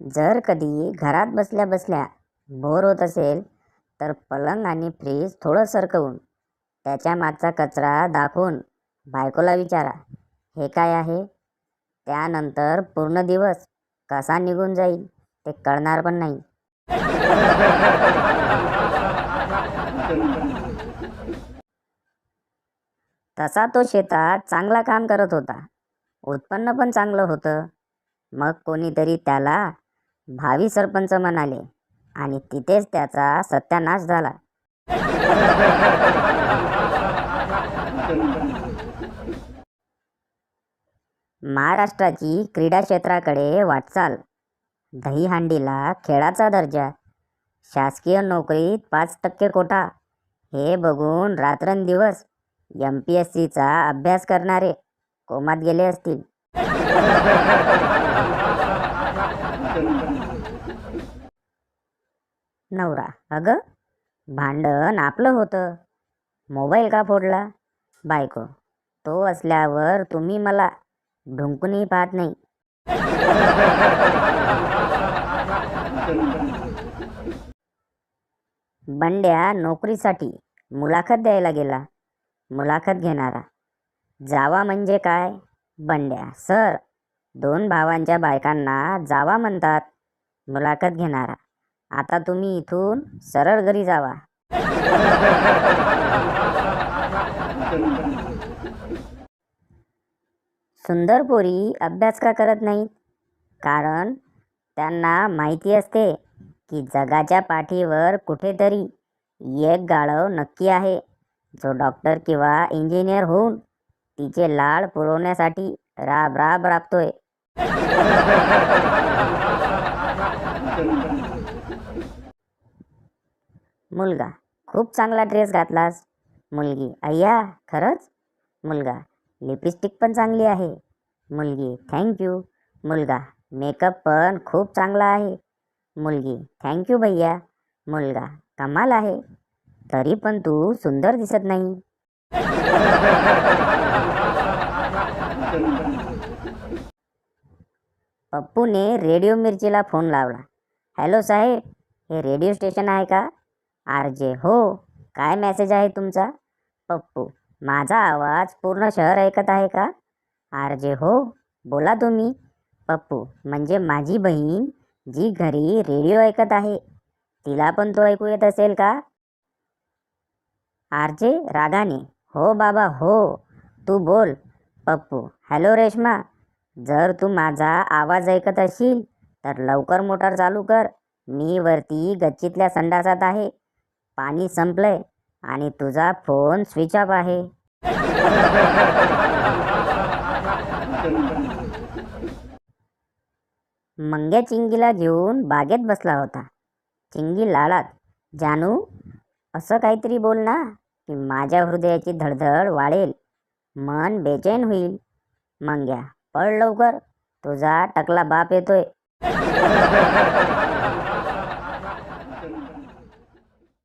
जर कधी घरात बसल्या बसल्या बोर होत असेल तर पलंग आणि फ्रीज थोडं सरकवून त्याच्या मागचा कचरा दाखवून बायकोला विचारा, हे काय आहे? त्यानंतर पूर्ण दिवस कसा निघून जाईल ते कळणार पण नाही. तसा तो शेतात चांगला काम करत होता, उत्पन्न पण चांगलं होतं. मग कोणीतरी त्याला भावी सरपंच म्हणाले आणि तिथेच त्याचा सत्यानाश झाला. महाराष्ट्राची क्रीडा क्षेत्राकडे वाटचाल, दहीहंडीला खेळाचा दर्जा, शासकीय नोकरीत 5% कोटा, हे बघून रात्रंदिवस MPSCचा अभ्यास करणारे कोमात गेले असतील. नवरा, अगं भांडण आपलं होतं, मोबाईल का फोडला? बायको, तो असल्यावर तुम्ही मला ढुंकूनही पाहत नाही. बंड्या नोकरीसाठी मुलाखत द्यायला गेला. मुलाखत घेणारा, जावा म्हणजे काय? बंड्या, सर, 2 भावांच्या बायकांना जावा म्हणतात. मुलाखत घेणारा, आता तुम्ही इथून सरळ घरी जावा. सुंदर पोरी अभ्यास का करत नाहीत? कारण त्यांना माहिती असते की जगाच्या पाठीवर कुठेतरी एक गाढव नक्की आहे, जो डॉक्टर किंवा इंजिनियर होऊन तिचे लाड पुरवण्यासाठी राब राब राबतोय. मुलगा, खूप चांगला ड्रेस घातलास. मुलगी, अय्या खरंच? मुलगा, लिपस्टिक पण चांगली आहे. मुलगी, थँक्यू. मुलगा, मेकअप पण खूप चांगला आहे. मुलगी, थँक्यू भैया. मुलगा, कमाल आहे, तरी पण तू सुंदर दिसत नाही. पप्पूने रेडिओ मिरचीला फोन लावला. हॅलो साहेब, हे रेडिओ स्टेशन आहे का? RJ, हो. काय मेसेज आहे तुमचा? पप्पू, माझा आवाज पूर्ण शहर ऐकत आहे का? RJ, हो, बोला तुम्ही. पप्पू, म्हणजे माझी बहीण जी घरी रेडिओ ऐकत आहे, तिला पण तो ऐकू येत असेल का? RJ रागाने, हो बाबा हो, तू बोल. पप्पू, हॅलो रेश्मा, जर तू माझा आवाज ऐकत असशील तर लवकर मोटार चालू कर. मी वरती गच्चीतल्या संडासात आहे, पाणी संपलंय आणि तुझा फोन स्विच ऑफ आहे. मंग्या चिंगीला घेऊन बागेत बसला होता. चिंगी लाडात, जानू, असं काहीतरी बोल ना की माझ्या हृदयाची धडधड वाढेल, मन बेचैन होईल. मंग्या, पळ लवकर, तुझा टकला बाप येतोय.